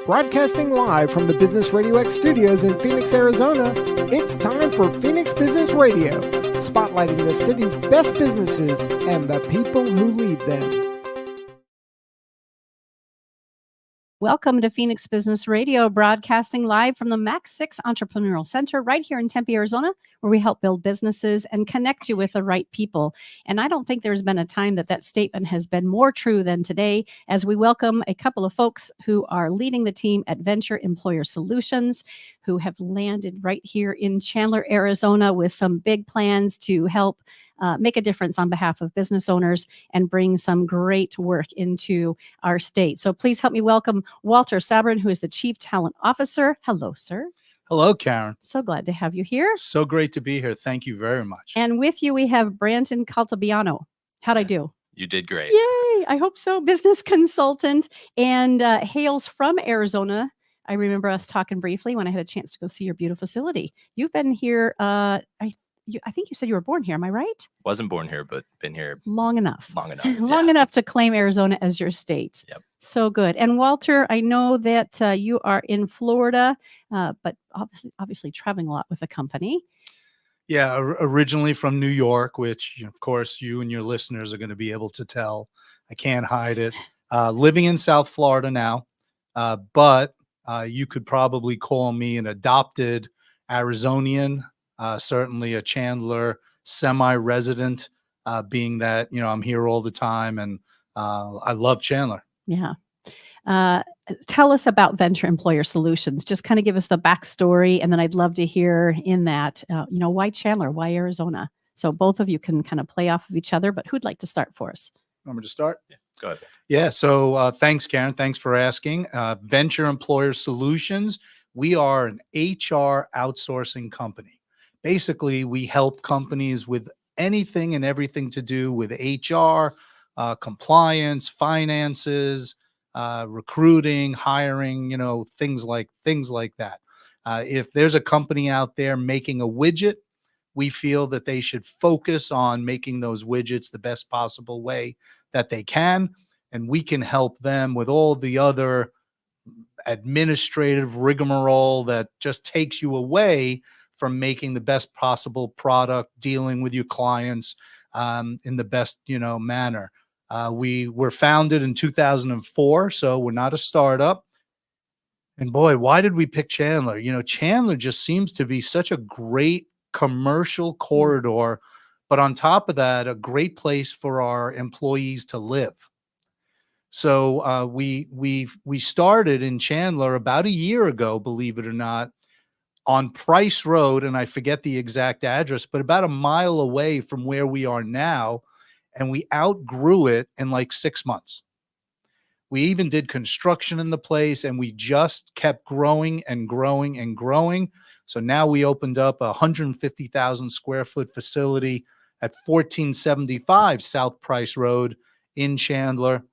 Broadcasting live from the Business RadioX studios in Phoenix, Arizona, it's time for Phoenix Business Radio, spotlighting the city's best businesses and the people who lead them. Welcome to Phoenix Business Radio, broadcasting live from the Max 6 Entrepreneurial Center right here in Tempe, Arizona, where we help build businesses and connect you with the right people. And I don't think there's been a time that statement has been more true than today, as we welcome a couple of folks who are leading the team at Venture Employer Solutions, who have landed right here in Chandler, Arizona, with some big plans to help make a difference on behalf of business owners and bring some great work into our state. So please help me welcome Walter Sabrin, who is the Chief Talent Officer. Hello, sir. Hello, Karen. So glad to have you here. So great to be here. Thank you very much. And with you, we have Brandon Caltabiano. How'd I do? You did great. Yay! I hope so. Business consultant and hails from Arizona. I remember us talking briefly when I had a chance to go see your beautiful facility. You've been here, I think you said you were born here. Am I right? Wasn't born here, but been here long enough. Long enough to claim Arizona as your state. Yep. So good. And Walter, I know that you are in Florida, but obviously traveling a lot with the company. Yeah, originally from New York, which, of course, you and your listeners are going to be able to tell. I can't hide it. Living in South Florida now, but you could probably call me an adopted Arizonian. Certainly a Chandler semi-resident, being that, I'm here all the time and I love Chandler. Yeah. Tell us about Venture Employer Solutions. Just kind of give us the backstory. And then I'd love to hear in that, why Chandler? Why Arizona? So both of you can kind of play off of each other, but who'd like to start for us? Want me to start? Yeah, go ahead. Yeah. So thanks, Karen. Thanks for asking. Venture Employer Solutions. We are an HR outsourcing company. Basically, we help companies with anything and everything to do with HR, compliance, finances, recruiting, hiring, things like that. If there's a company out there making a widget, we feel that they should focus on making those widgets the best possible way that they can. And we can help them with all the other administrative rigmarole that just takes you away from making the best possible product, dealing with your clients in the best, manner. We were founded in 2004, so we're not a startup. And boy, why did we pick Chandler? Chandler just seems to be such a great commercial corridor, but on top of that, a great place for our employees to live. So we started in Chandler about a year ago, believe it or not, on Price Road, and I forget the exact address, but about a mile away from where we are now, and we outgrew it in like 6 months. We even did construction in the place, and we just kept growing and growing and growing. So now we opened up a 150,000 square foot facility at 1475 South Price Road in Chandler,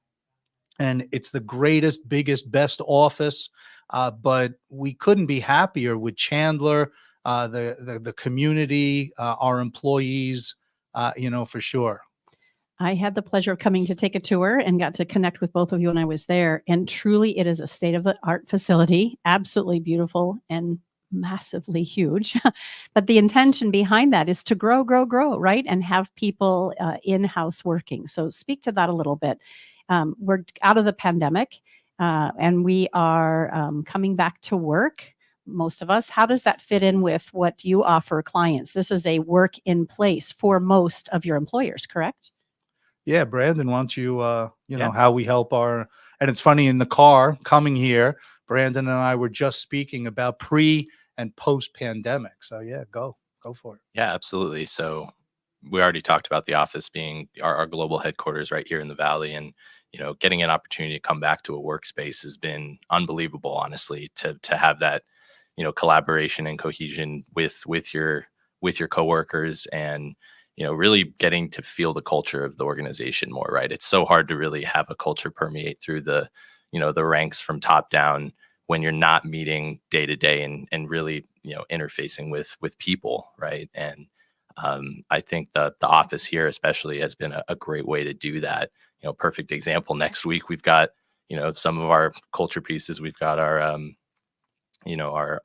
and it's the greatest, biggest, best office. But we couldn't be happier with Chandler, the community, our employees, for sure. I had the pleasure of coming to take a tour and got to connect with both of you when I was there. And truly, it is a state-of-the-art facility, absolutely beautiful and massively huge. But the intention behind that is to grow, right? And have people in-house working. So speak to that a little bit. We're out of the pandemic. And we are coming back to work, most of us. How does that fit in with what you offer clients? This is a work in place for most of your employers, correct? Yeah, Brandon, why don't you, how we help and it's funny, in the car coming here, Brandon and I were just speaking about pre and post pandemic. So yeah, go for it. Yeah, absolutely. So we already talked about the office being our global headquarters right here in the Valley, and getting an opportunity to come back to a workspace has been unbelievable, honestly, to have that, collaboration and cohesion with your coworkers, and, really getting to feel the culture of the organization more, right? It's so hard to really have a culture permeate through the ranks from top down when you're not meeting day to day and really, interfacing with people, right? And I think the office here especially has been a great way to do that. Perfect example. Next week, we've got, some of our culture pieces. We've got our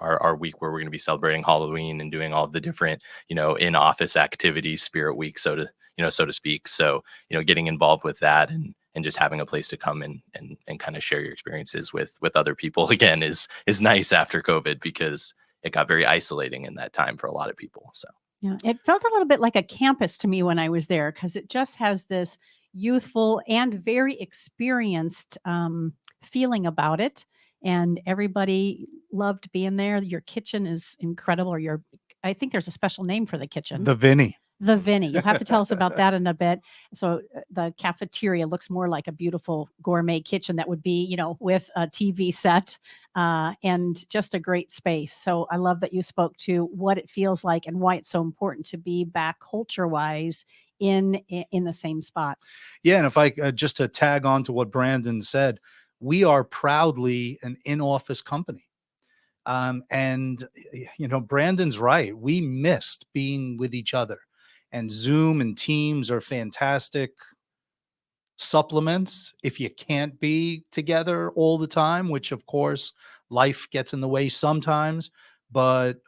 our week where we're going to be celebrating Halloween and doing all the different, in office activities, Spirit Week, so to speak. So, getting involved with that and just having a place to come and kind of share your experiences with other people again is nice after COVID, because it got very isolating in that time for a lot of people. So Yeah, it felt a little bit like a campus to me when I was there, because it just has this youthful and very experienced feeling about it. And everybody loved being there. Your kitchen is incredible, or I think there's a special name for the kitchen. The Vinny. The Vinny. You'll have to tell us about that in a bit. So the cafeteria looks more like a beautiful gourmet kitchen that would be, with a TV set and just a great space. So I love that you spoke to what it feels like and why it's so important to be back culture-wise in the same spot. Yeah, and if I just to tag on to what Brandon said, we are proudly an in-office company. And Brandon's right. We missed being with each other, and Zoom and Teams are fantastic supplements if you can't be together all the time, which of course life gets in the way sometimes. But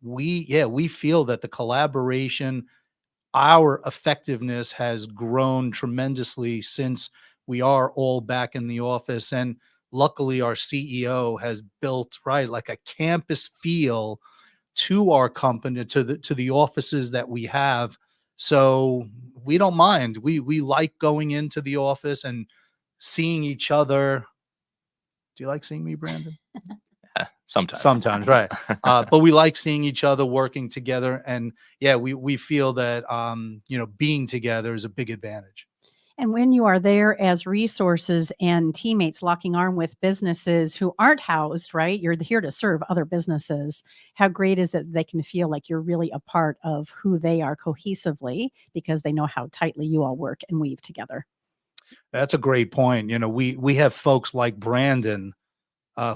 we feel that the collaboration, our effectiveness has grown tremendously since we are all back in the office. And luckily our CEO has built like a campus feel to our company, to the offices that we have. So we don't mind. We like going into the office and seeing each other. Do you like seeing me, Brandon? Sometimes, right. But we like seeing each other, working together. And yeah, we feel that, being together is a big advantage. And when you are there as resources and teammates locking arm with businesses who aren't housed, right? You're here to serve other businesses. How great is it they can feel like you're really a part of who they are cohesively, because they know how tightly you all work and weave together. That's a great point. We have folks like Brandon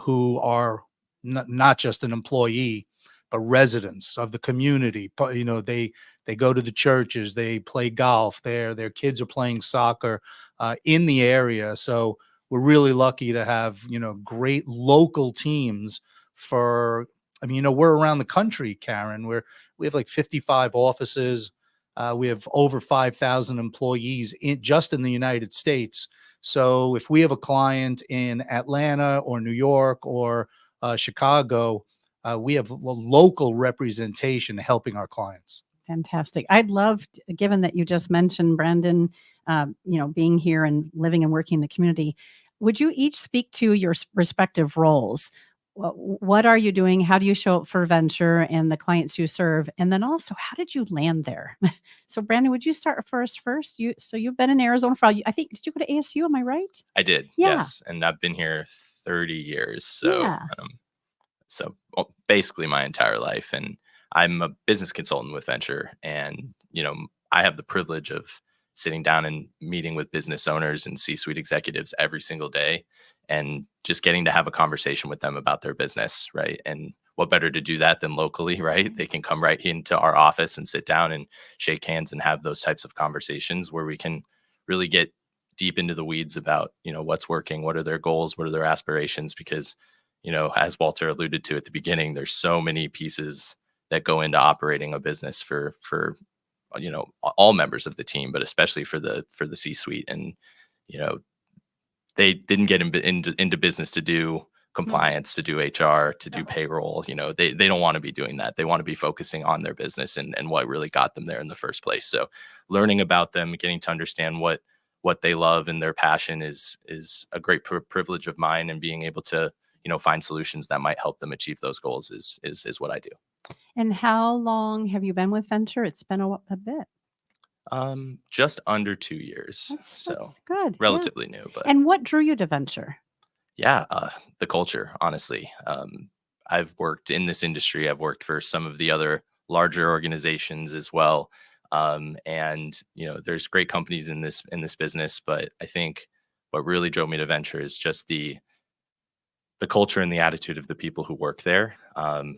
who are not just an employee, but residents of the community. They go to the churches, they play golf, their kids are playing soccer in the area. So we're really lucky to have, great local teams we're around the country, Karen. We have like 55 offices. We have over 5,000 employees just in the United States. So if we have a client in Atlanta or New York or Chicago, we have local representation helping our clients. Fantastic. I'd love, given that you just mentioned, Brandon, being here and living and working in the community, would you each speak to your respective roles? What are you doing? How do you show up for Venture and the clients you serve? And then also, how did you land there? So Brandon, would you start first? You've been in Arizona for, I think, did you go to ASU? Am I right? I did. Yeah. Yes. And I've been here 30 years. So, Yeah. Basically my entire life. And I'm a business consultant with Venture. And, I have the privilege of sitting down and meeting with business owners and C-suite executives every single day, and just getting to have a conversation with them about their business, right? And what better to do that than locally, right? They can come right into our office and sit down and shake hands and have those types of conversations where we can really get deep into the weeds about, what's working, what are their goals, what are their aspirations, because, as Walter alluded to at the beginning, there's so many pieces that go into operating a business for all members of the team, but especially for the C-suite. And they didn't get into business to do compliance, to do HR, to do payroll. They don't want to be doing that. They want to be focusing on their business and what really got them there in the first place. So learning about them, getting to understand what they love and their passion is a great privilege of mine, and being able to find solutions that might help them achieve those goals is what I do. And how long have you been with Venture? It's been a bit. Just under 2 years. That's good. Relatively new. But and what drew you to Venture? Yeah, the culture, honestly. I've worked in this industry. I've worked for some of the other larger organizations as well. And there's great companies in this business, but I think what really drove me to Venture is just the culture and the attitude of the people who work there.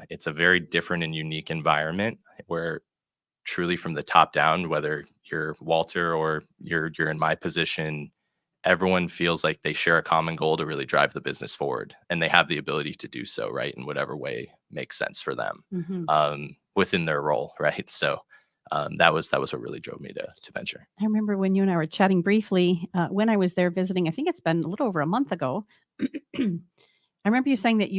It's a very different and unique environment where truly from the top down, whether you're Walter or you're in my position, everyone feels like they share a common goal to really drive the business forward, and they have the ability to do so, right, in whatever way makes sense for them, within their role, right? So that was what really drove me to venture. I remember when you and I were chatting briefly when I was there visiting. I think it's been a little over a month ago. I remember you saying that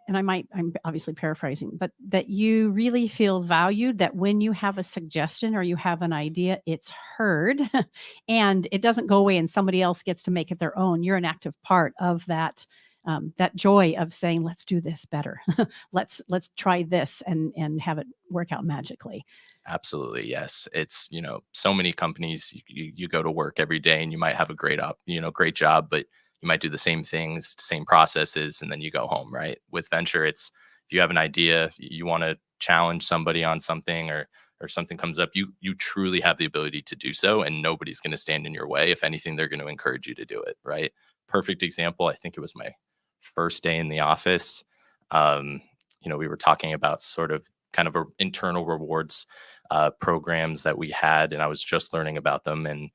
and I'm obviously paraphrasing, but that you really feel valued, that when you have a suggestion or you have an idea, it's heard and it doesn't go away and somebody else gets to make it their own. You're an active part of that, that joy of saying, let's do this better. let's try this and have it work out magically. Absolutely. Yes. It's, so many companies, you go to work every day and you might have a great job, but you might do the same things, same processes, and then you go home, right? With venture, it's if you have an idea, you want to challenge somebody on something, or something comes up, you truly have the ability to do so, and nobody's going to stand in your way. If anything, they're going to encourage you to do it, right? Perfect example. I think it was my first day in the office. We were talking about sort of kind of internal rewards programs that we had, and I was just learning about them, and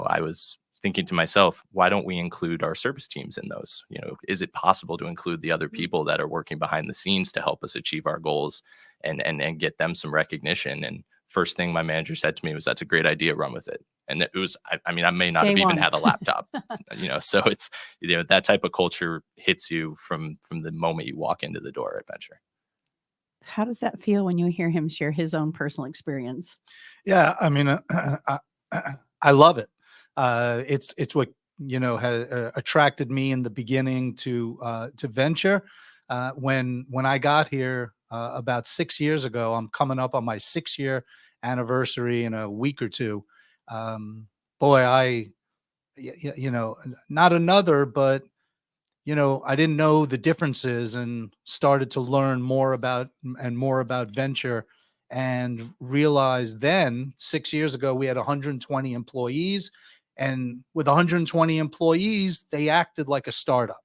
I was thinking to myself, why don't we include our service teams in those? Is it possible to include the other people that are working behind the scenes to help us achieve our goals and get them some recognition? And first thing my manager said to me was, "That's a great idea, run with it." And it was, I may not Day have even one. had a laptop, so it's, that type of culture hits you from the moment you walk into the door at Venture. How does that feel when you hear him share his own personal experience? Yeah, I mean, I love it. It's what has attracted me in the beginning to venture. When I got here about 6 years ago, I'm coming up on my 6-year anniversary in a week or two. Boy, not another, but I didn't know the differences and started to learn more about venture, and realized then 6 years ago we had 120 employees, and with 120 employees, they acted like a startup.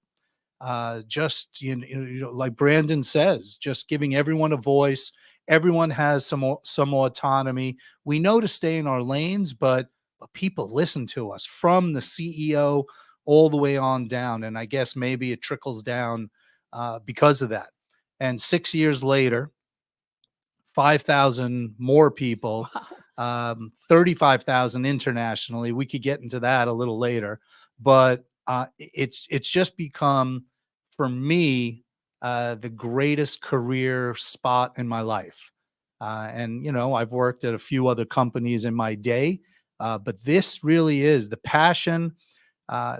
Just like Brandon says, just giving everyone a voice. Everyone has some autonomy. We know to stay in our lanes, but people listen to us, from the CEO all the way on down. And I guess maybe it trickles down because of that. And 6 years later, 5,000 more people, 35,000 internationally. We could get into that a little later, but it's just become, for me, the greatest career spot in my life. And I've worked at a few other companies in my day, but this really is the passion. When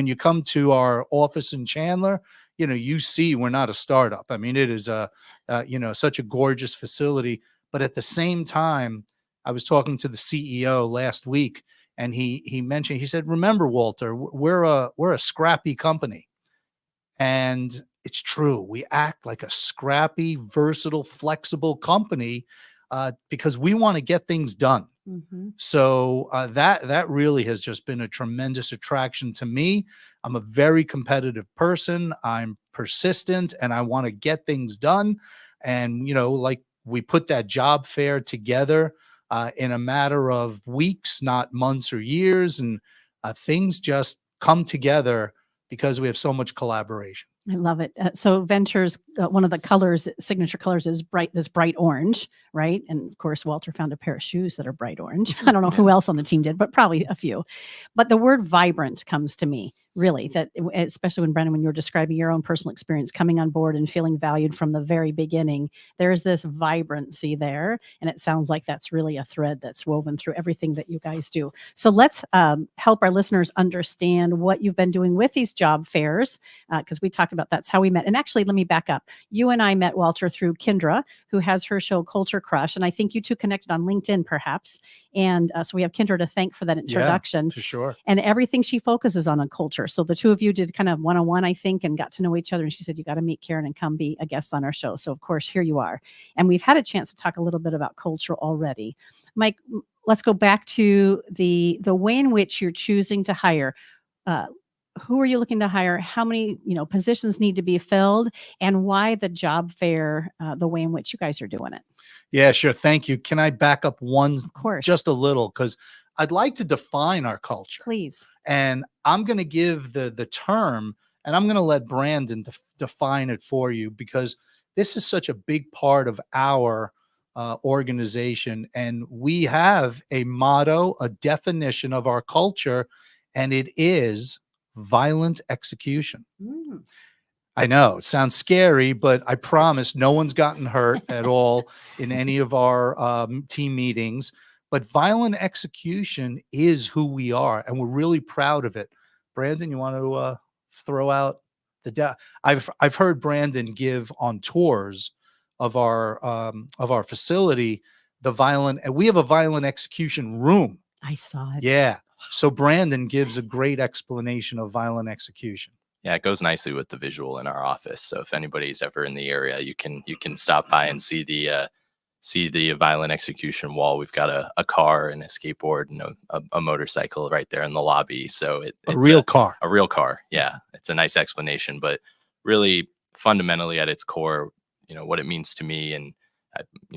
you come to our office in Chandler, you see we're not a startup. I mean, it is such a gorgeous facility. But at the same time, I was talking to the CEO last week, and he mentioned, he said, "Remember, Walter, we're a scrappy company." And it's true. We act like a scrappy, versatile, flexible company because we want to get things done. Mm-hmm. So that really has just been a tremendous attraction to me. I'm a very competitive person. I'm persistent, and I want to get things done. And like, we put that job fair together in a matter of weeks, not months or years, and things just come together because we have so much collaboration. I love it. So Ventures, one of the colors, signature colors, is this bright orange, right? And of course, Walter found a pair of shoes that are bright orange. I don't know who else on the team did, but probably a few. But the word vibrant comes to me, really, that especially when Brendan, when you're describing your own personal experience coming on board and feeling valued from the very beginning, there's this vibrancy there. And it sounds like that's really a thread that's woven through everything that you guys do. So let's help our listeners understand what you've been doing with these job fairs, because we talked about that's how we met. And actually, let me back up. You and I met, Walter, through Kendra, who has her show Culture Crush. And I think you two connected on LinkedIn, perhaps. And so we have Kendra to thank for that introduction. Yeah, for sure. And everything she focuses on culture. So the two of you did kind of one-on-one, I think, and got to know each other. And she said, you got to meet Karen and come be a guest on our show. So of course, here you are. And we've had a chance to talk a little bit about culture already. Mike, let's go back to the way in which you're choosing to hire. Who are you looking to hire? How many positions need to be filled, and why the job fair, the way in which you guys are doing it? Yeah, sure. Thank you. Can I back up Of course. just a little? Because I'd like to define our culture. Please. And I'm going to give the term, and I'm going to let Brandon define it for you, because this is such a big part of our organization. And we have a motto, a definition of our culture, and it is violent execution. Mm. I know it sounds scary, but I promise no one's gotten hurt at all in any of our team meetings. But violent execution is who we are, and we're really proud of it. Brandon, you want to throw out the I've heard Brandon give on tours of our facility and we have a violent execution room. I saw it. Yeah. So Brandon gives a great explanation of violent execution. Yeah, it goes nicely with the visual in our office. So if anybody's ever in the area, you can stop by and see the violent execution wall. We've got a car and a skateboard and a motorcycle right there in the lobby. So it's a real car. A real car. Yeah, it's a nice explanation, but really fundamentally at its core, what it means to me and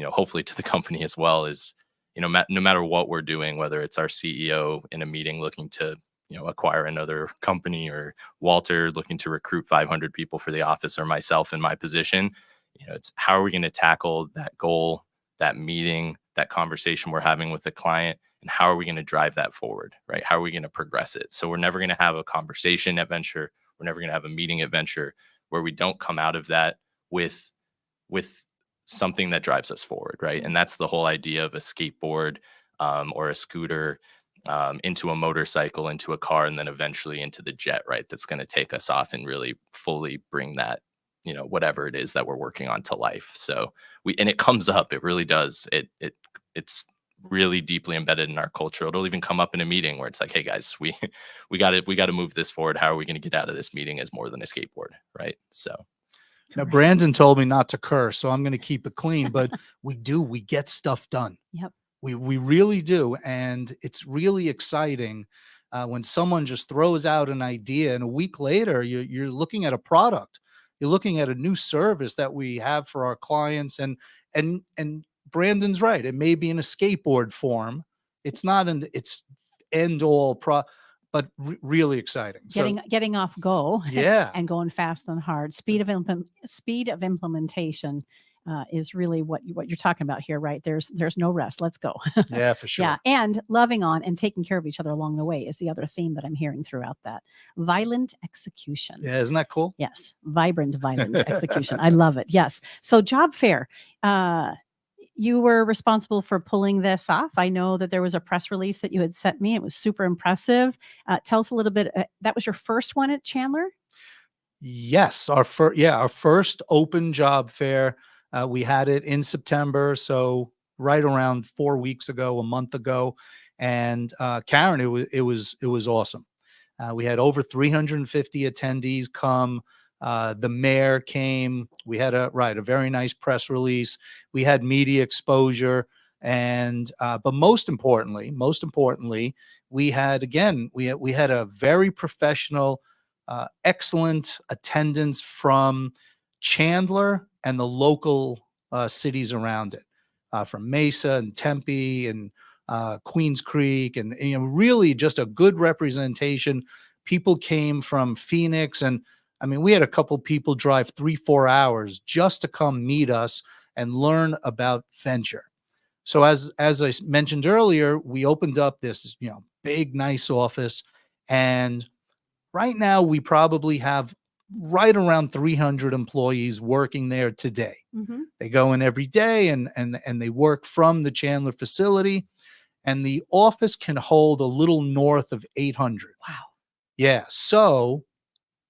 hopefully to the company as well is, no matter what we're doing, whether it's our CEO in a meeting looking to acquire another company, or Walter looking to recruit 500 people for the office, or myself in my position, it's how are we going to tackle that goal, that meeting, that conversation we're having with the client, and how are we going to drive that forward, right? How are we going to progress it? So we're never going to have a conversation at Venture. We're never going to have a meeting at Venture where we don't come out of that with something that drives us forward, right? And that's the whole idea of a skateboard or a scooter into a motorcycle, into a car, and then eventually into the jet, right? That's going to take us off and really fully bring that, whatever it is that we're working on to life. So and it comes up, it really does. It's really deeply embedded in our culture. It'll even come up in a meeting where it's like, hey guys, we got to move this forward. How are we going to get out of this meeting as more than a skateboard, right? So. Now, Brandon told me not to curse, so I'm going to keep it clean, but we get stuff done. Yep. We really do. And it's really exciting when someone just throws out an idea and a week later you're looking at a product, you're looking at a new service that we have for our clients. And Brandon's right. It may be in a skateboard form. It's not it's end all but really exciting. Getting off go. Yeah. And going fast and hard. Speed of implementation is really what you're talking about here, right? There's no rest. Let's go. Yeah, for sure. Yeah, and loving on and taking care of each other along the way is the other theme that I'm hearing throughout that. Violent execution. Yeah, isn't that cool? Yes, violent execution. I love it. Yes. So job fair. You were responsible for pulling this off. I know that there was a press release that you had sent me. It was super impressive. Tell us a little bit. That was your first one at Chandler? Yes, our first open job fair. We had it in September, so right around 4 weeks ago, a month ago. And Karen, it was awesome. We had over 350 attendees come. The mayor came. We had a very nice press release. We had media exposure, and but most importantly, we had a very professional, excellent attendance from Chandler and the local cities around it, from Mesa and Tempe and Queens Creek, and really just a good representation. People came from Phoenix, and I mean, we had a couple people drive 3-4 hours just to come meet us and learn about Venture. So as I mentioned earlier, we opened up this big, nice office, and right now we probably have right around 300 employees working there today. Mm-hmm. They go in every day and they work from the Chandler facility, and the office can hold a little north of 800. Wow. Yeah. So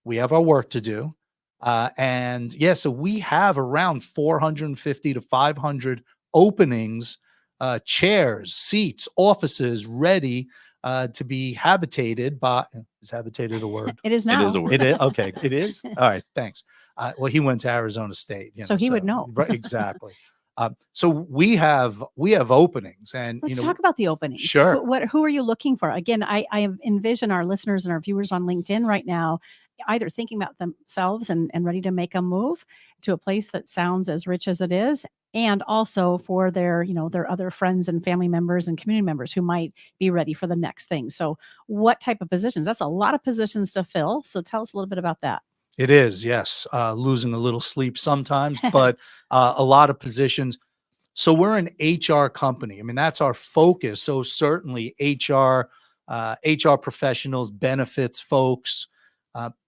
we have our work to do. So we have around 450 to 500 openings, chairs, seats, offices ready to be habitated by. Is habitated a word? It is now. It is a word. It is? Okay. It is? All right. Thanks. Well, he went to Arizona State. So he would know. Right, exactly. So we have openings, and let's talk about the openings. Sure. Who are you looking for? Again, I envision our listeners and our viewers on LinkedIn right now either thinking about themselves and ready to make a move to a place that sounds as rich as it is, and also for their, their other friends and family members and community members who might be ready for the next thing. So what type of positions? That's a lot of positions to fill. So tell us a little bit about that. It is, yes. Losing a little sleep sometimes, but a lot of positions. So we're an HR company. I mean, that's our focus. So certainly HR professionals, benefits folks.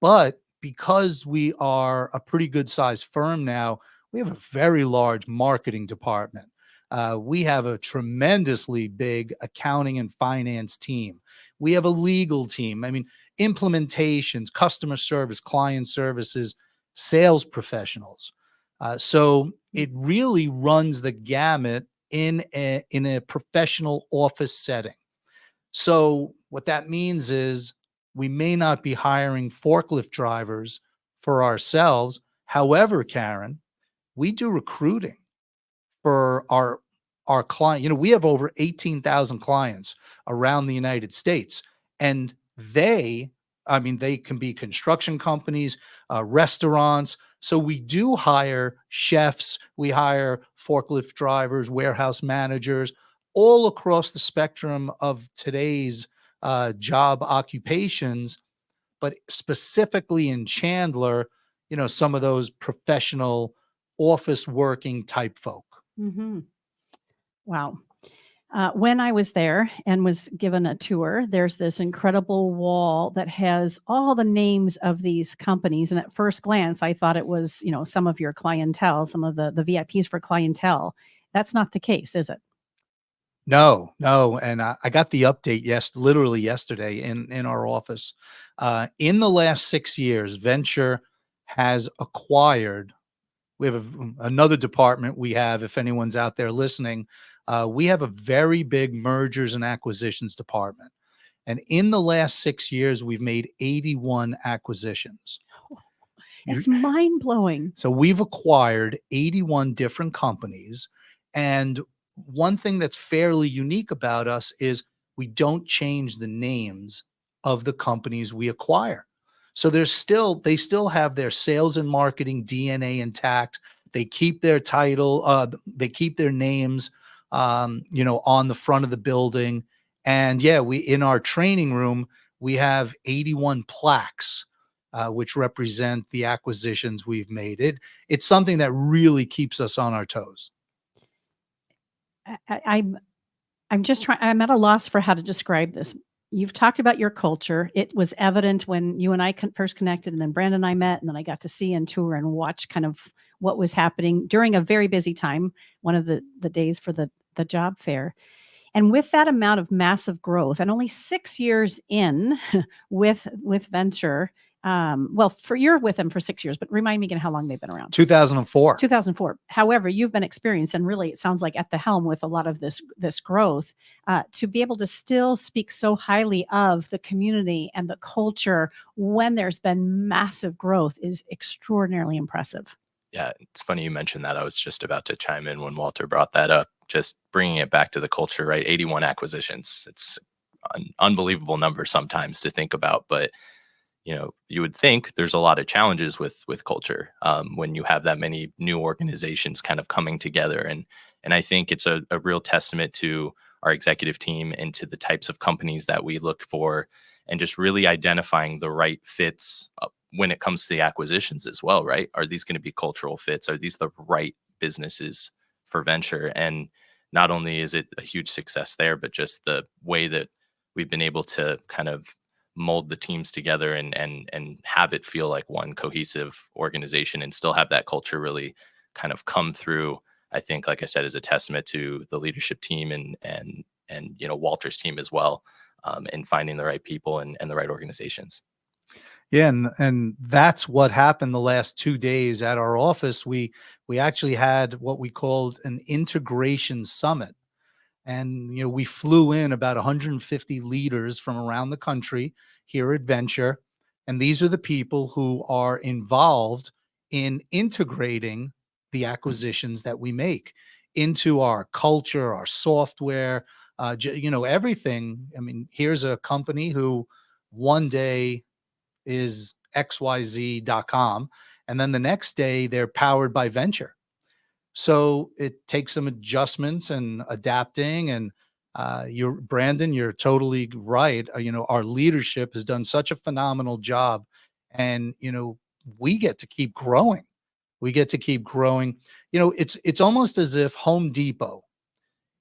But because we are a pretty good sized firm now, we have a very large marketing department. We have a tremendously big accounting and finance team. We have a legal team. I mean, implementations, customer service, client services, sales professionals. So it really runs the gamut in a professional office setting. So what that means is we may not be hiring forklift drivers for ourselves. However, Karen, we do recruiting for our client. We have over 18,000 clients around the United States, and they can be construction companies, restaurants. So we do hire chefs, we hire forklift drivers, warehouse managers, all across the spectrum of today's job occupations, but specifically in Chandler, some of those professional office working type folk. Mm-hmm. Wow. When I was there and was given a tour, there's this incredible wall that has all the names of these companies. And at first glance, I thought it was, some of your clientele, some of the VIPs for clientele. That's not the case, is it? No. And I got the update, literally yesterday in our office. In the last 6 years, Venture has acquired. We have another department we have, if anyone's out there listening, we have a very big mergers and acquisitions department. And in the last 6 years, we've made 81 acquisitions. It's mind blowing. So we've acquired 81 different companies. And one thing that's fairly unique about us is we don't change the names of the companies we acquire. So they still have their sales and marketing DNA intact. They keep their title, they keep their names, on the front of the building. And we in our training room, we have 81 plaques, which represent the acquisitions we've made. It's something that really keeps us on our toes. I'm at a loss for how to describe this. You've talked about your culture. It was evident when you and I first connected, and then Brandon and I met, and then I got to see and tour and watch kind of what was happening during a very busy time, one of the days for the job fair. And with that amount of massive growth, and only 6 years in with Venture, you're with them for 6 years, but remind me again how long they've been around. 2004. 2004. However, you've been experienced, and really it sounds like at the helm with a lot of this growth, to be able to still speak so highly of the community and the culture when there's been massive growth is extraordinarily impressive. Yeah, it's funny you mentioned that. I was just about to chime in when Walter brought that up, just bringing it back to the culture, right? 81 acquisitions. It's an unbelievable number sometimes to think about, but you would think there's a lot of challenges with culture when you have that many new organizations kind of coming together. And I think it's a real testament to our executive team and to the types of companies that we look for, and just really identifying the right fits when it comes to the acquisitions as well, right? Are these going to be cultural fits? Are these the right businesses for Venture? And not only is it a huge success there, but just the way that we've been able to kind of mold the teams together and have it feel like one cohesive organization and still have that culture really kind of come through, I think, like I said, is a testament to the leadership team and Walter's team as well, in finding the right people and the right organizations. Yeah, and that's what happened the last 2 days at our office. We actually had what we called an integration summit. And, we flew in about 150 leaders from around the country here at Venture. And these are the people who are involved in integrating the acquisitions that we make into our culture, our software, everything. I mean, here's a company who one day is xyz.com. And then the next day they're powered by venture. So it takes some adjustments and adapting. And Brandon, you're totally right. Our leadership has done such a phenomenal job, and we get to keep growing. We get to keep growing. It's almost as if Home Depot,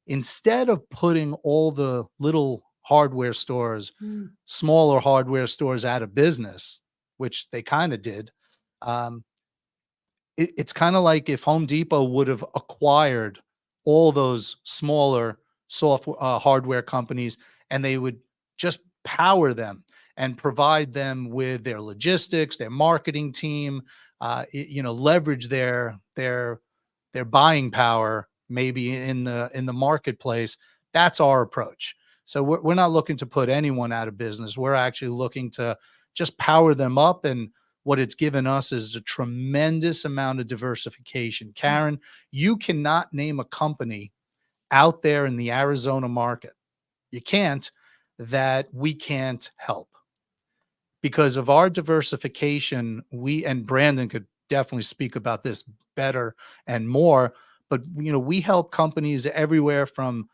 instead of putting all the little hardware stores, smaller hardware stores out of business, which they kind of did. It's kind of like if Home Depot would have acquired all those smaller software hardware companies, and they would just power them and provide them with their logistics, their marketing team, leverage their buying power maybe in the marketplace. That's our approach. So we're not looking to put anyone out of business. We're actually looking to just power them up, and what it's given us is a tremendous amount of diversification. Karen, you cannot name a company out there in the Arizona market, you can't, that we can't help. Because of our diversification, and Brandon could definitely speak about this better and more, but we help companies everywhere from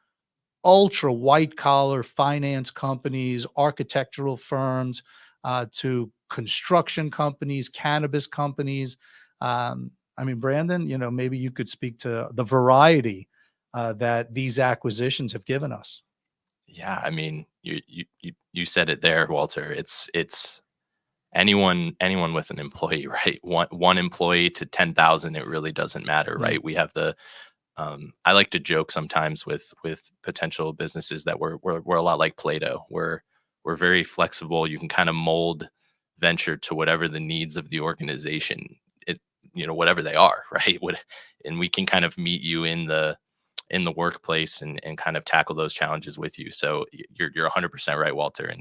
ultra white collar finance companies, architectural firms, to construction companies, cannabis companies. Brandon, maybe you could speak to the variety that these acquisitions have given us. Yeah, I mean, you said it there, Walter. It's anyone with an employee, right? One employee to 10,000, it really doesn't matter, right? We have the I like to joke sometimes with potential businesses that we're a lot like Play-Doh. We're very flexible. You can kind of mold venture to whatever the needs of the organization, whatever they are, right? And we can kind of meet you in the workplace and kind of tackle those challenges with you. So you're 100% right, Walter.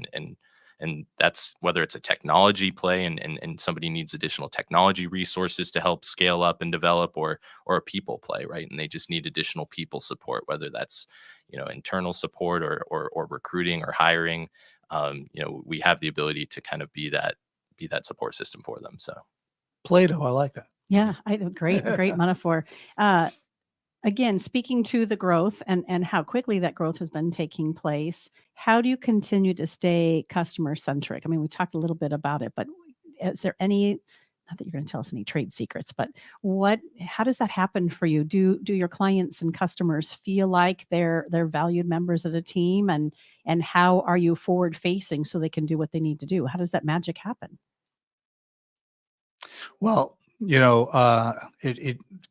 And that's whether it's a technology play and somebody needs additional technology resources to help scale up and develop, or a people play, right? And they just need additional people support, whether that's, internal support or recruiting or hiring. We have the ability to kind of be that support system for them. So Play-Doh, I like that. Yeah, great metaphor. Again, speaking to the growth and how quickly that growth has been taking place, how do you continue to stay customer centric? I mean, we talked a little bit about it, but is there any, not that you're going to tell us any trade secrets, but how does that happen for you? Do your clients and customers feel like they're valued members of the team, and how are you forward facing so they can do what they need to do? How does that magic happen? Well,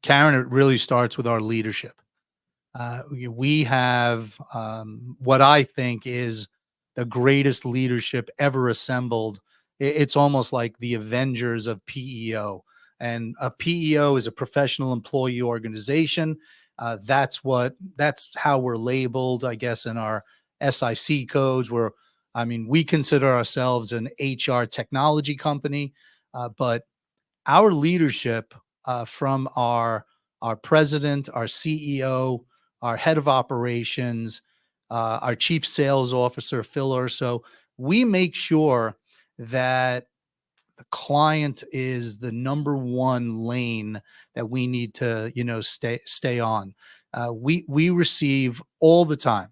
Karen, it really starts with our leadership. We have what I think is the greatest leadership ever assembled. It's almost like the Avengers of PEO. And a PEO is a professional employee organization. That's how we're labeled, I guess, in our SIC codes. We consider ourselves an HR technology company, but our leadership, from our president, our CEO, our head of operations, our chief sales officer, Phil Urso, we make sure that the client is the number one lane that we need to, stay on. We receive all the time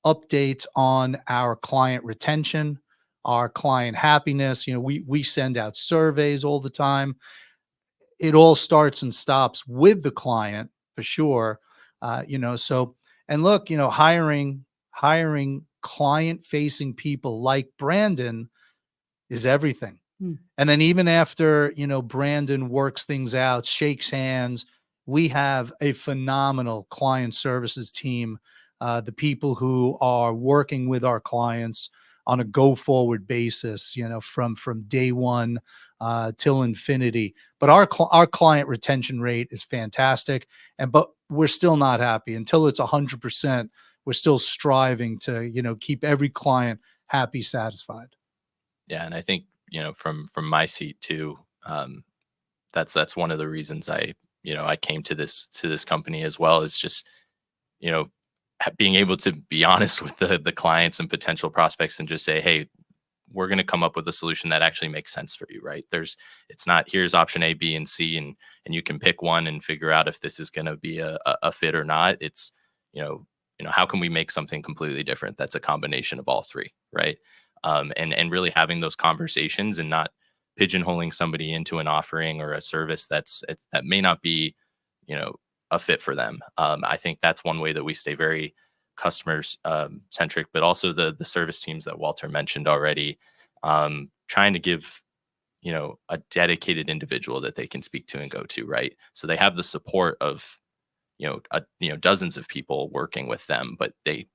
updates on our client retention, our client happiness. We send out surveys all the time. It all starts and stops with the client for sure. And look, hiring client facing people like Brandon is everything. And then even after, Brandon works things out, shakes hands, we have a phenomenal client services team. The people who are working with our clients on a go forward basis, from day one till infinity. But our client retention rate is fantastic, but we're still not happy until it's 100%. We're still striving to, keep every client happy, satisfied. Yeah, and I think from my seat too, that's one of the reasons I came to this company as well, is just being able to be honest with the clients and potential prospects and just say, hey, we're going to come up with a solution that actually makes sense for you, right? It's not here's option A, B, and C, and you can pick one and figure out if this is going to be a fit or not. It's, how can we make something completely different that's a combination of all three, right? And really having those conversations and not pigeonholing somebody into an offering or a service that may not be, a fit for them. I think that's one way that we stay very customers centric, but also the service teams that Walter mentioned already, trying to give a dedicated individual that they can speak to and go to, right? So they have the support of dozens of people working with them, but they,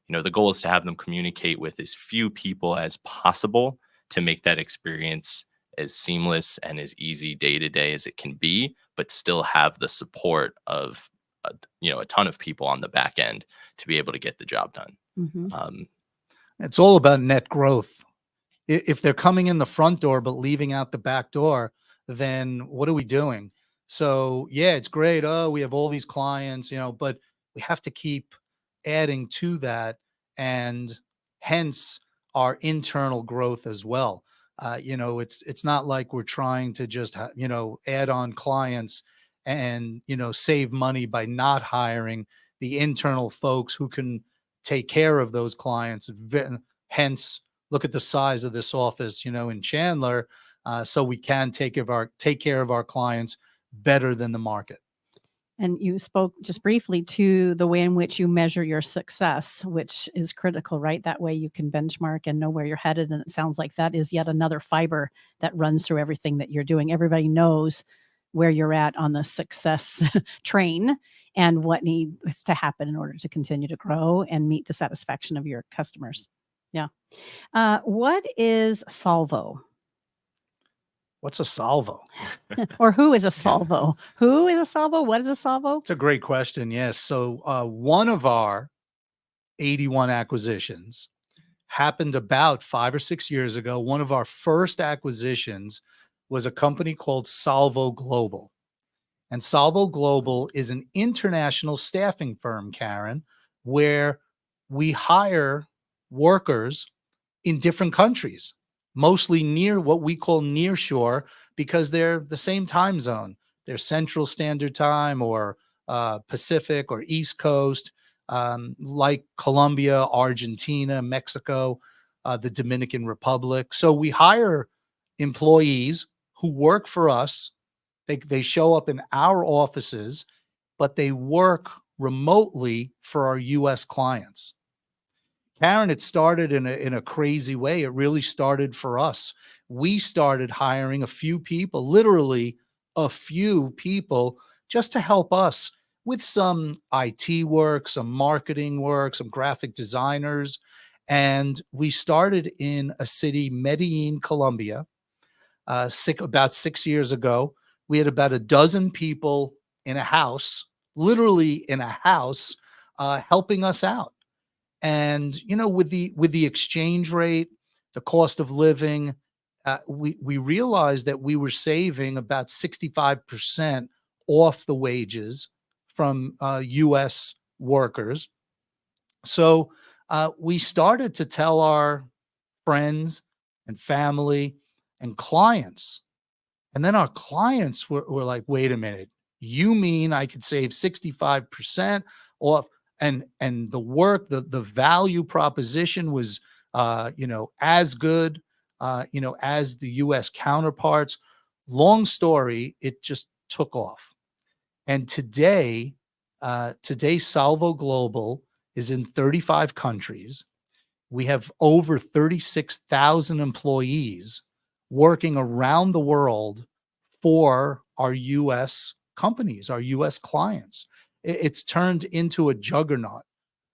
the goal is to have them communicate with as few people as possible to make that experience as seamless and as easy day to day as it can be, but still have the support of a ton of people on the back end to be able to get the job done. It's all about net growth. If they're coming in the front door but leaving out the back door, then what are we doing? So yeah, it's great. Oh, we have all these clients, but we have to keep adding to that, and hence our internal growth as well. It's not like we're trying to just add on clients and save money by not hiring the internal folks who can take care of those clients. Hence, look at the size of this office, in Chandler, so we can take care of our clients better than the market. And you spoke just briefly to the way in which you measure your success, which is critical, right? That way you can benchmark and know where you're headed. And it sounds like that is yet another fiber that runs through everything that you're doing. Everybody knows where you're at on the success train and what needs to happen in order to continue to grow and meet the satisfaction of your customers. Yeah. What is Solvo? What's a Solvo? Or who is a Solvo? Who is a Solvo? What is a Solvo? It's a great question. Yes. So one of our 81 acquisitions happened about 5 or 6 years ago. One of our first acquisitions was a company called Solvo Global. And Solvo Global is an international staffing firm, Karen, where we hire workers in different countries, mostly near what we call nearshore, because they're the same time zone. They're Central Standard Time or Pacific or East Coast, like Colombia, Argentina, Mexico, the Dominican Republic. So we hire employees who work for us. They show up in our offices, but they work remotely for our U.S. clients. Karen, it started in a crazy way. It really started for us. We started hiring a few people, literally a few people, just to help us with some IT work, some marketing work, some graphic designers. And we started in a city, Medellin, Colombia, about 6 years ago. We had about a dozen people in a house, literally in a house, helping us out. And with the exchange rate, the cost of living, we realized that we were saving about 65% off the wages from U.S. workers. So we started to tell our friends and family and clients. And then our clients were like, wait a minute, you mean I could save 65% off? And the work, the value proposition was, as good, as the U.S. counterparts. Long story, it just took off. And today Solvo Global is in 35 countries. We have over 36,000 employees working around the world for our U.S. companies, our U.S. clients. It's turned into a juggernaut.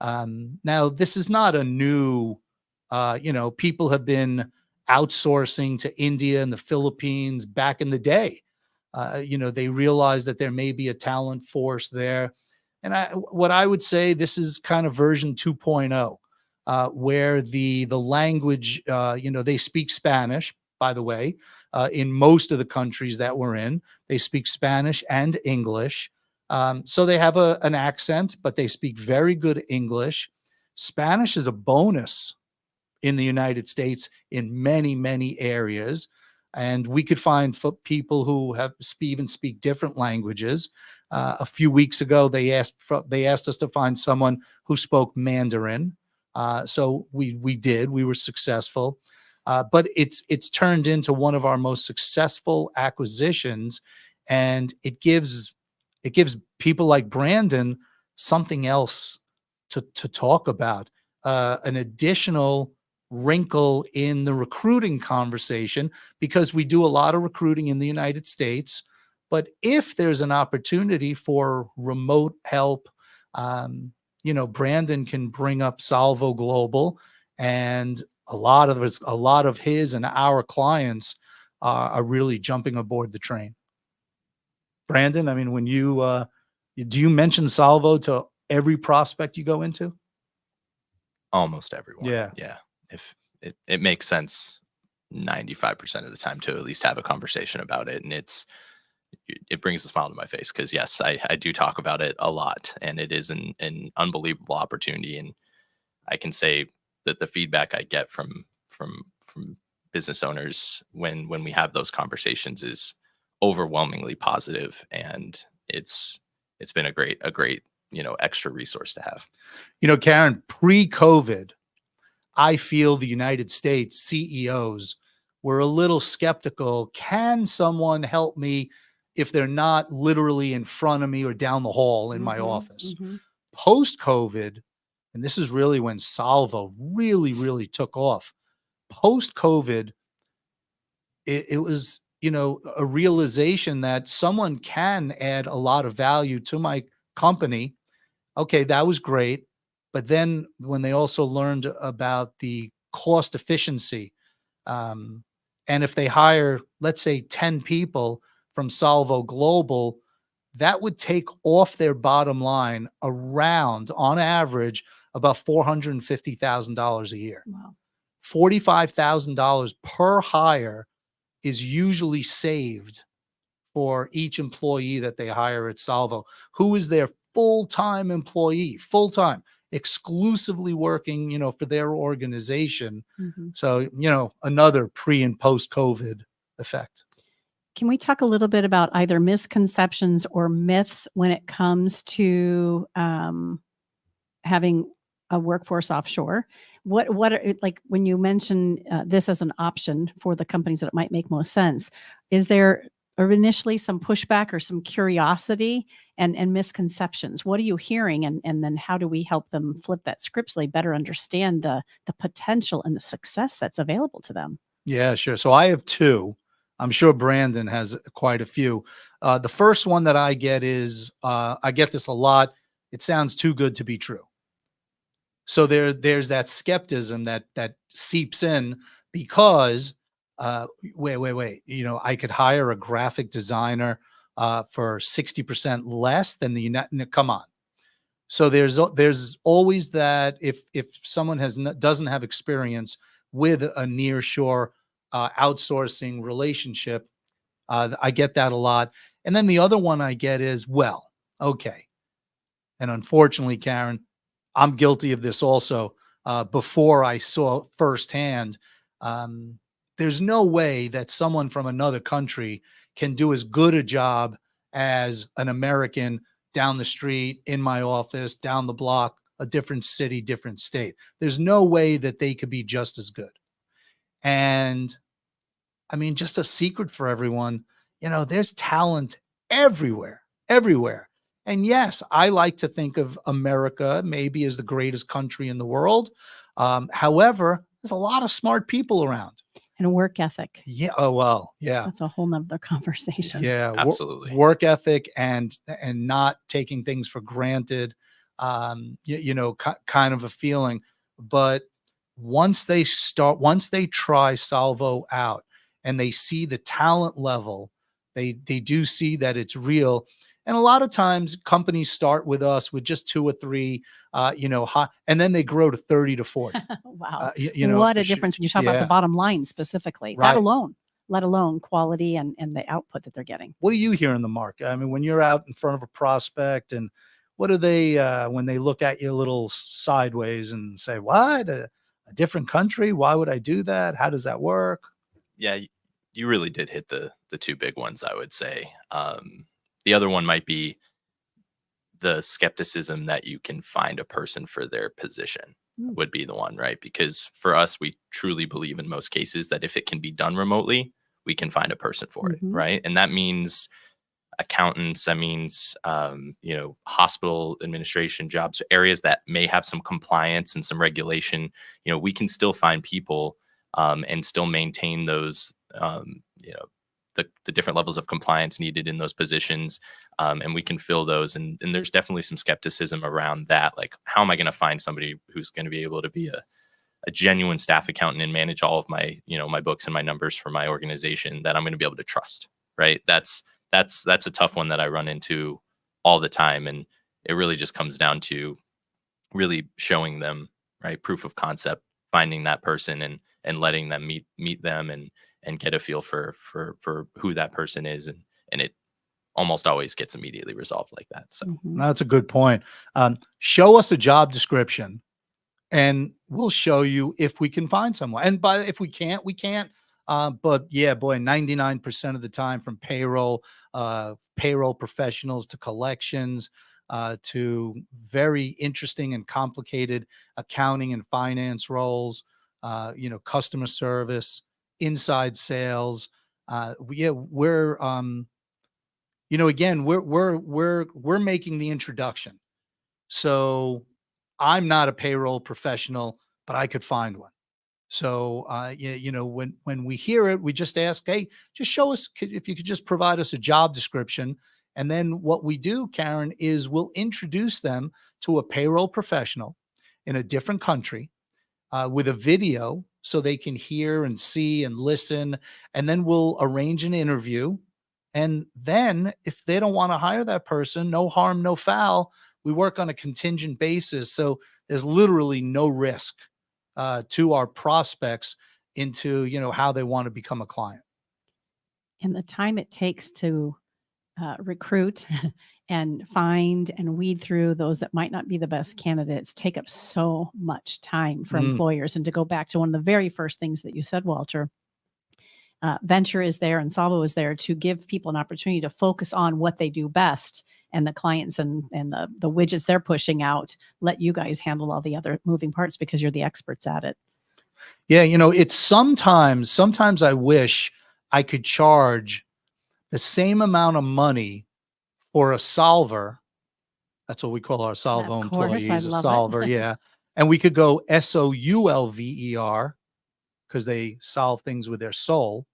Now, this is not a new, people have been outsourcing to India and the Philippines back in the day. They realized that there may be a talent force there. And what I would say, this is kind of version 2.0, where the language, they speak Spanish, by the way, in most of the countries that we're in. They speak Spanish and English. So they have an accent, but they speak very good English. Spanish is a bonus in the United States in many, many areas. And we could find people who even speak different languages. A few weeks ago, they asked us to find someone who spoke Mandarin. So we did. We were successful. But it's turned into one of our most successful acquisitions, and it gives people like Brandon something else to talk about, an additional wrinkle in the recruiting conversation, because we do a lot of recruiting in the United States. But if there's an opportunity for remote help, Brandon can bring up Salvo Global, and a lot of his and our clients are really jumping aboard the train. Brandon, I mean, when do you mention Salvo to every prospect you go into? Almost everyone. Yeah. Yeah. If it makes sense 95% of the time to at least have a conversation about it. And it brings a smile to my face, because yes, I do talk about it a lot, and it is an unbelievable opportunity. And I can say that the feedback I get from business owners when we have those conversations is overwhelmingly positive, and it's been a great extra resource to have. Karen, pre-COVID, I feel the United States CEOs were a little skeptical. Can someone help me if they're not literally in front of me or down the hall in my office? Post-COVID, and this is really when Salvo really, really took off. Post-COVID, it was, a realization that someone can add a lot of value to my company. Okay, that was great. But then when they also learned about the cost efficiency, and if they hire, let's say, 10 people from Salvo Global, that would take off their bottom line around, on average, about $450,000 a year. Wow. $45,000 per hire is usually saved for each employee that they hire at Salvo, who is their full-time employee, full-time, exclusively working, for their organization. So, another pre and post-COVID effect. Can we talk a little bit about either misconceptions or myths when it comes to having a workforce offshore? What are, like, when you mention this as an option for the companies that it might make most sense, is there initially some pushback or some curiosity and misconceptions? What are you hearing? And then how do we help them flip that script so they better understand the potential and the success that's available to them? Yeah, sure. So I have two. I'm sure Brandon has quite a few. The first one that I get is, I get this a lot. It sounds too good to be true. So there's that skepticism that seeps in, because wait, I could hire a graphic designer for 60% less than the United. Come on. So there's always that, if someone doesn't have experience with a nearshore outsourcing relationship, I get that a lot. And then the other one I get is, well, okay. And unfortunately, Karen, I'm guilty of this also. Before I saw firsthand, there's no way that someone from another country can do as good a job as an American down the street, in my office, down the block, a different city, different state. There's no way that they could be just as good. And I mean, just a secret for everyone, there's talent everywhere. And yes, I like to think of America maybe as the greatest country in the world. However, there's a lot of smart people around. And a work ethic. Yeah. Oh, well, yeah. That's a whole nother conversation. Yeah. Absolutely. Work ethic and not taking things for granted, kind of a feeling. But once they try Salvo out and they see the talent level, they do see that it's real. And a lot of times companies start with us with just 2 or 3, and then they grow to 30 to 40. Wow. What a difference when you talk about the bottom line specifically, right. let alone quality and the output that they're getting. What do you hear in the market? I mean, when you're out in front of a prospect, and what do they, when they look at you a little sideways and say, what, a a different country? Why would I do that? How does that work? Yeah, you really did hit the two big ones, I would say. The other one might be the skepticism that you can find a person for their position Mm. would be the one, right? Because for us, we truly believe in most cases that if it can be done remotely, we can find a person for it, Mhm. right? And that means accountants, that means hospital administration jobs, areas that may have some compliance and some regulation. We can still find people and still maintain those the different levels of compliance needed in those positions, and we can fill those. And there's definitely some skepticism around that, like, how am I going to find somebody who's going to be able to be a genuine staff accountant and manage all of my my books and my numbers for my organization that I'm going to be able to trust, right? That's a tough one that I run into all the time. And it really just comes down to really showing them, right, proof of concept, finding that person and letting them meet them and get a feel for who that person is. And it almost always gets immediately resolved like that. So Mhm. That's a good point. Show us a job description and we'll show you if we can find someone. And if we can't, we can't. But yeah, boy, 99% of the time, from payroll professionals to collections, to very interesting and complicated accounting and finance roles, customer service, inside sales. Again, we're making the introduction. So I'm not a payroll professional, but I could find one. So, when we hear it, we just ask, hey, just show us if you could just provide us a job description. And then what we do, Karen, is we'll introduce them to a payroll professional in a different country, with a video so they can hear and see and listen. And then we'll arrange an interview. And then if they don't want to hire that person, no harm, no foul. We work on a contingent basis. So there's literally no risk to our prospects into, how they want to become a client. And the time it takes to recruit and find and weed through those that might not be the best candidates take up so much time for employers. And to go back to one of the very first things that you said, Walter, Venture is there and Salvo is there to give people an opportunity to focus on what they do best, and the clients and the widgets they're pushing out. Let you guys handle all the other moving parts because you're the experts at it. Yeah, it's sometimes I wish I could charge the same amount of money for a solver. That's what we call our Salvo Of course, I employees, a love it. solver. Yeah. And we could go SOULVER because they solve things with their soul,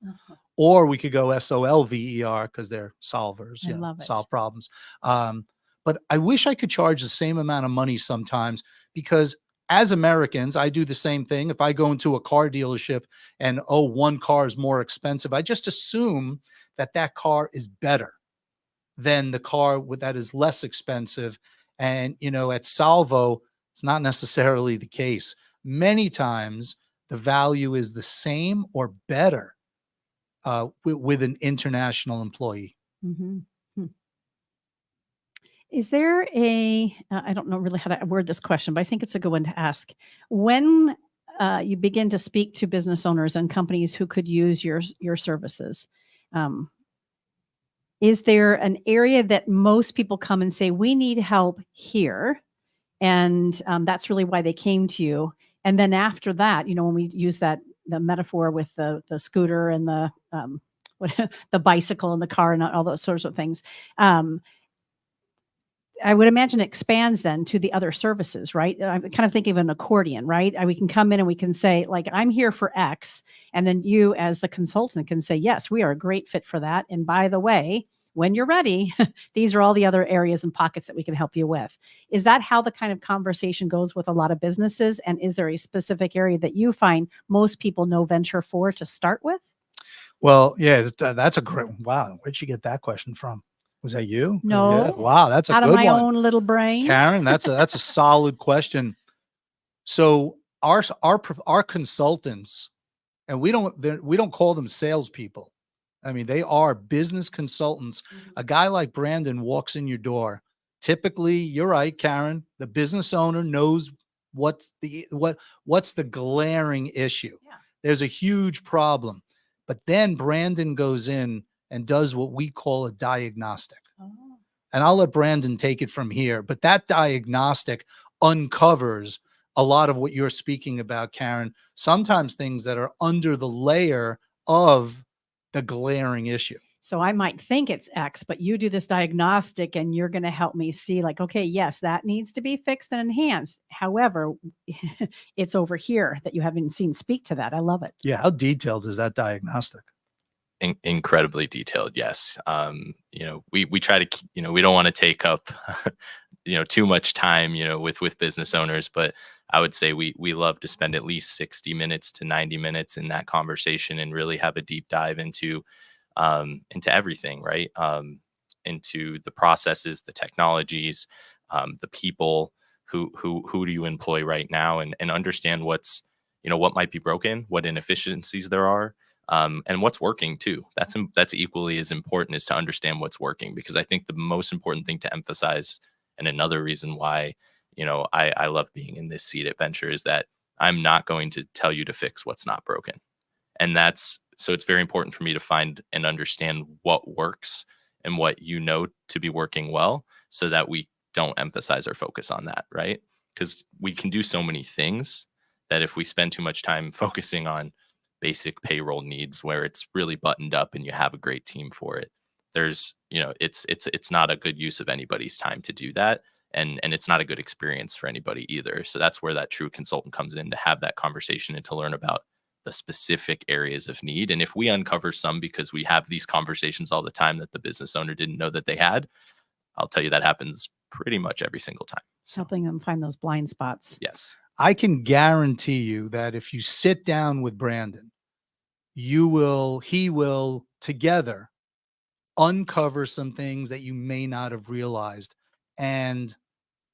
or we could go SOLVER because they're solvers, I love it. solve problems. But I wish I could charge the same amount of money sometimes, because as Americans, I do the same thing. If I go into a car dealership and, one car is more expensive, I just assume that car is better than the car that is less expensive. And, at Salvo, it's not necessarily the case. Many times the value is the same or better with an international employee. Mm-hmm. Is there I don't know really how to word this question, but I think it's a good one to ask. When you begin to speak to business owners and companies who could use your services, is there an area that most people come and say, we need help here? And that's really why they came to you. And then after that, when we use the metaphor with the scooter and the the bicycle and the car and all those sorts of things, I would imagine it expands then to the other services, right? I'm kind of thinking of an accordion, right? We can come in and we can say, like, I'm here for X. And then you, as the consultant, can say, yes, we are a great fit for that. And by the way, when you're ready, these are all the other areas and pockets that we can help you with. Is that how the kind of conversation goes with a lot of businesses? And is there a specific area that you find most people know Venture for to start with? Well, yeah, that's a great, wow. Where'd you get that question from? Was that you? No. Yeah. Wow. That's a Out good of my one. own little brain. Karen, that's a solid question. So our consultants, and we don't call them salespeople. I mean, they are business consultants. A guy like Brandon walks in your door. Typically, you're right, Karen, the business owner knows what's the glaring issue. Yeah. There's a huge problem. But then Brandon goes in and does what we call a diagnostic. Oh. And I'll let Brandon take it from here. But that diagnostic uncovers a lot of what you're speaking about, Karen. Sometimes things that are under the layer of the glaring issue. So I might think it's X, but you do this diagnostic and you're going to help me see like, okay, yes, that needs to be fixed and enhanced. However, it's over here that you haven't seen speak to that. I love it. Yeah. How detailed is that diagnostic? Incredibly detailed. Yes. We try to, we don't want to take up, too much time, with business owners, but I would say we love to spend at least 60 minutes to 90 minutes in that conversation and really have a deep dive into everything, right? Into the processes, the technologies, the people who do you employ right now, and understand what's, what might be broken, what inefficiencies there are. And what's working too. That's equally as important as to understand what's working, because I think the most important thing to emphasize, and another reason why, I love being in this seat at Venture, is that I'm not going to tell you to fix what's not broken. And so it's very important for me to find and understand what works and what to be working well, so that we don't emphasize or focus on that, right? Because we can do so many things that if we spend too much time focusing on basic payroll needs where it's really buttoned up and you have a great team for it, there's, it's not a good use of anybody's time to do that. And it's not a good experience for anybody either. So that's where that true consultant comes in, to have that conversation and to learn about the specific areas of need. And if we uncover some, because we have these conversations all the time that the business owner didn't know that they had, I'll tell you that happens pretty much every single time. So, Helping them find those blind spots. yes. I can guarantee you that if you sit down with Brandon, he will together uncover some things that you may not have realized. And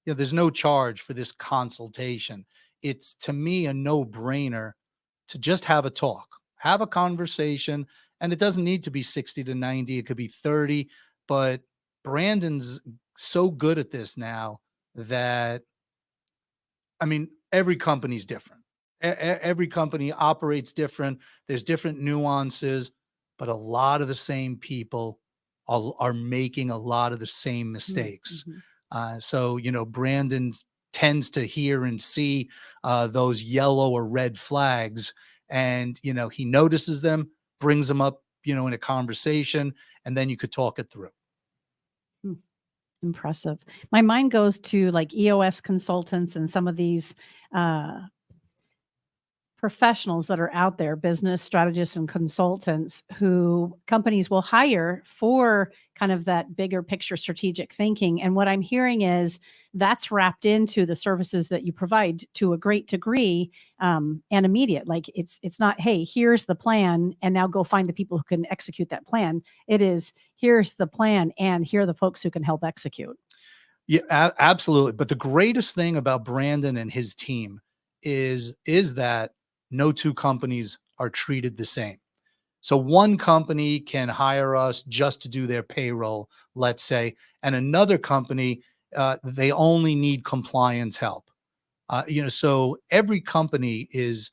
there's no charge for this consultation. It's, to me, a no-brainer to just have a talk, have a conversation. And it doesn't need to be 60 to 90. It could be 30. But Brandon's so good at this now that, every company's different. Every company operates different. There's different nuances, but a lot of the same people are making a lot of the same mistakes. Mm-hmm. So, Brandon tends to hear and see those yellow or red flags, and, he notices them, brings them up, in a conversation, and then you could talk it through. Impressive. My mind goes to like EOS consultants and some of these professionals that are out there, business strategists and consultants, who companies will hire for kind of that bigger picture strategic thinking. And what I'm hearing is that's wrapped into the services that you provide to a great degree, and immediate. Like it's not, hey, here's the plan, and now go find the people who can execute that plan. It is, here's the plan, and here are the folks who can help execute. Yeah, absolutely. But the greatest thing about Brandon and his team is that no two companies are treated the same. So one company can hire us just to do their payroll, let's say, and another company, they only need compliance help. So every company is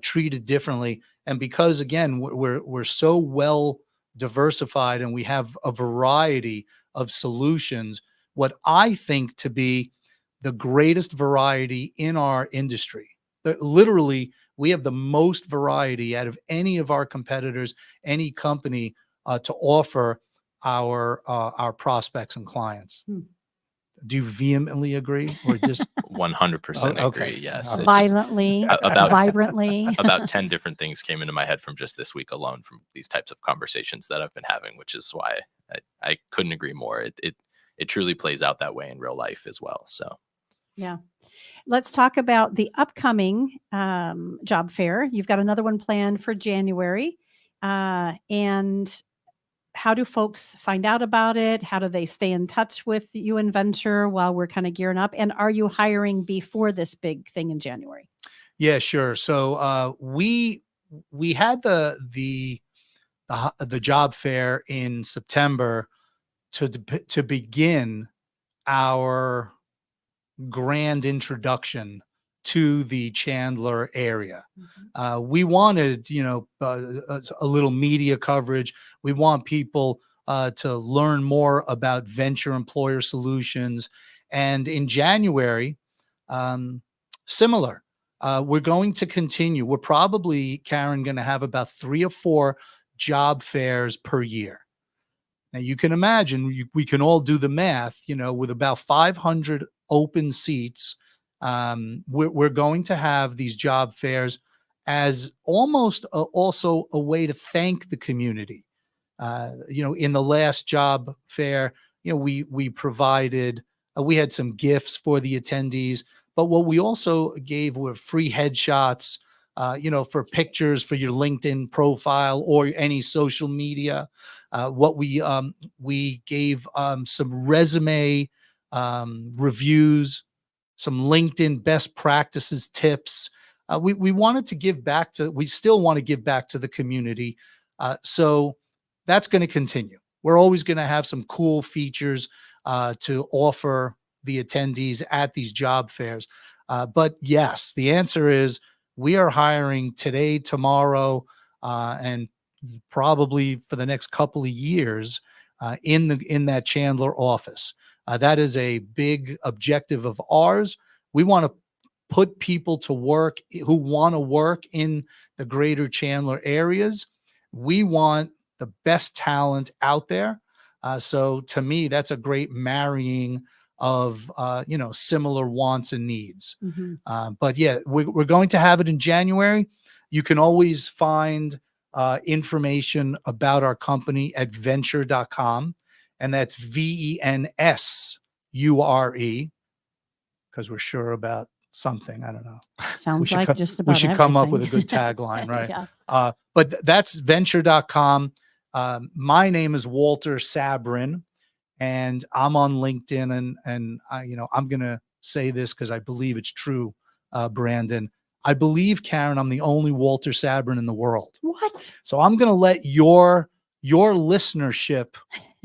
treated differently. And because, again, we're so well diversified and we have a variety of solutions, what I think to be the greatest variety in our industry, literally, we have the most variety out of any of our competitors, any company, to offer our prospects and clients. Do you vehemently agree, or just 100% okay. agree? Yes. Violently, vibrantly. About 10 different things came into my head from just this week alone from these types of conversations that I've been having, which is why I couldn't agree more. It truly plays out that way in real life as well. So, yeah. Let's talk about the upcoming job fair. You've got another one planned for January. And how do folks find out about it? How do they stay in touch with you and Venture while we're kind of gearing up? And are you hiring before this big thing in January? Yeah, sure. So we had the job fair in September to begin our grand introduction to the Chandler area. We wanted, a little media coverage. We want people to learn more about venture employer solutions. And in January, similar, we're going to continue. We're probably, Karen, going to have about 3 or 4 job fairs per year. Now you can imagine, we can all do the math, with about 500 open seats. We're going to have these job fairs as almost also a way to thank the community. In the last job fair, we provided, we had some gifts for the attendees, but what we also gave were free headshots, for pictures for your LinkedIn profile or any social media. What we gave some resume reviews, some LinkedIn best practices tips. We wanted to give back we still want to give back to the community. So that's going to continue. We're always going to have some cool features to offer the attendees at these job fairs. But yes, the answer is we are hiring today, tomorrow, and probably for the next couple of years in that Chandler office. That is a big objective of ours. We want to put people to work who want to work in the greater Chandler areas. We want the best talent out there. So to me, that's a great marrying of, similar wants and needs. But yeah, we're going to have it in January. You can always find information about our company at venture.com. And that's VENSURE, because we're sure about something. I don't know. Sounds like just about we should come up everything. with a good tagline, right? Yeah. But that's venture.com. My name is Walter Sabrin, and I'm on LinkedIn. And I'm going to say this because I believe it's true, Brandon. I believe, Karen, I'm the only Walter Sabrin in the world. What? So I'm going to let your listenership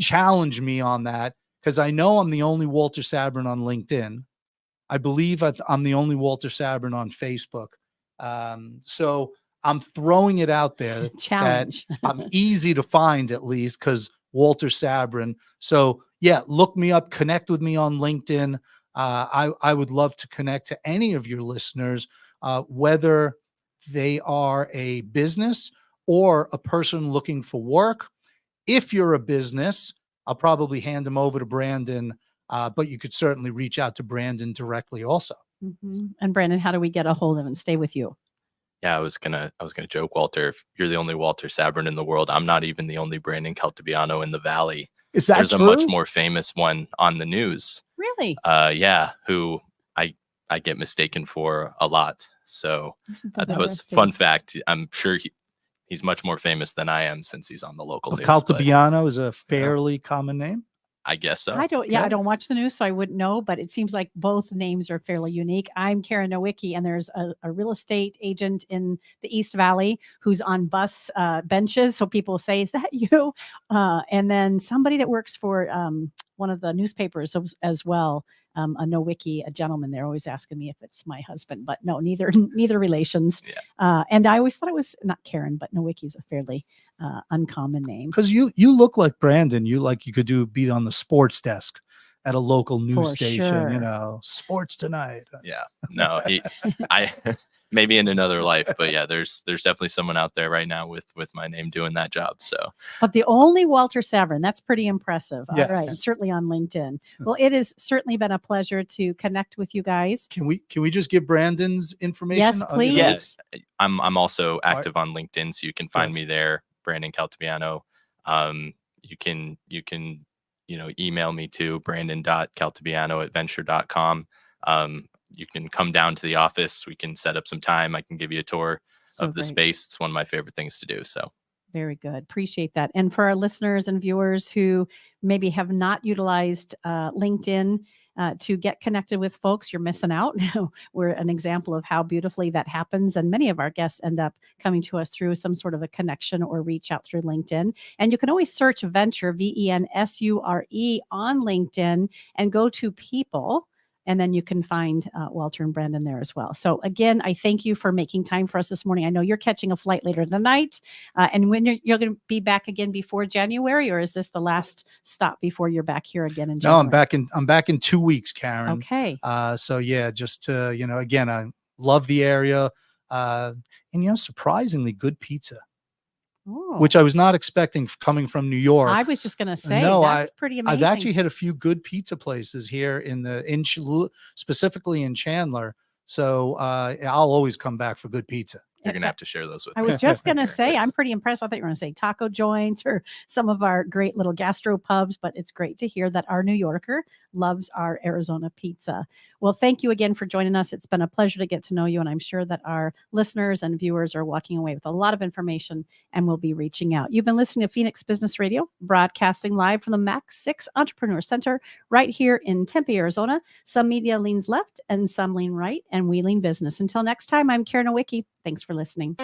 challenge me on that, because I know I'm the only Walter Sabrin on LinkedIn. I believe I'm the only Walter Sabrin on Facebook. So I'm throwing it out there Challenge. that I'm easy to find, at least, because Walter Sabrin. So yeah, look me up, connect with me on LinkedIn. I would love to connect to any of your listeners, whether they are a business or a person looking for work. If you're a business, I'll probably hand them over to Brandon, but you could certainly reach out to Brandon directly also. And Brandon, how do we get a hold of and stay with you? Yeah, I was gonna joke, Walter. If you're the only Walter Sabrin in the world, I'm not even the only Brandon Caltabiano in the Valley. Is that There's true? a much more famous one on the news. Really? Yeah, who I get mistaken for a lot. So that was a fun fact. I'm sure he's much more famous than I am, since he's on the local news. Caltabiano is a fairly common name. I guess so. I don't watch the news, so I wouldn't know, but it seems like both names are fairly unique. I'm Karen Nowicki, and there's a real estate agent in the East Valley who's on bus benches. So people say, is that you? And then somebody that works for one of the newspapers as well, a Nowicki, a gentleman. They're always asking me if it's my husband, but no, neither relations. Yeah. And I always thought it was not Karen, but Nowicki's a fairly uncommon name. Because you look like Brandon. You could be on the sports desk at a local news station. Sure. Sports tonight. Yeah. No, I maybe in another life, but yeah, there's definitely someone out there right now with my name doing that job. So, but the only Walter Sabrin, that's pretty impressive. Yes. All right, and certainly on LinkedIn. Well, it has certainly been a pleasure to connect with you guys. Can we just give Brandon's information? Yes, please. Yes, I'm also active on LinkedIn, so you can find me there, Brandon Caltabiano. You can email me to brandon.caltabiano@venture.com. You can come down to the office. We can set up some time. I can give you a tour of the space. It's one of my favorite things to do. So very good. Appreciate that. And for our listeners and viewers who maybe have not utilized LinkedIn to get connected with folks, you're missing out. We're an example of how beautifully that happens. And many of our guests end up coming to us through some sort of a connection or reach out through LinkedIn. And you can always search Venture, VENSURE, on LinkedIn and go to people. And then you can find Walter and Brandon there as well. So again, I thank you for making time for us this morning. I know you're catching a flight later tonight. And when you're going to be back again before January, or is this the last stop before you're back here again in January? No, I'm back in 2 weeks, Karen. Okay. So yeah, just to, again, I love the area. And surprisingly good pizza. Oh. Which I was not expecting coming from New York. I was just going to say, No, that's pretty amazing. I've actually hit a few good pizza places here specifically in Chandler. So I'll always come back for good pizza. You're going to have to share those with I me. was just going to say, I'm pretty impressed. I thought you were going to say taco joints or some of our great little gastro pubs, but it's great to hear that our New Yorker loves our Arizona pizza. Well, thank you again for joining us. It's been a pleasure to get to know you, and I'm sure that our listeners and viewers are walking away with a lot of information and will be reaching out. You've been listening to Phoenix Business Radio, broadcasting live from the Max 6 Entrepreneur Center right here in Tempe, Arizona. Some media leans left and some lean right, and we lean business. Until next time, I'm Karen Nowicki. Thanks for listening.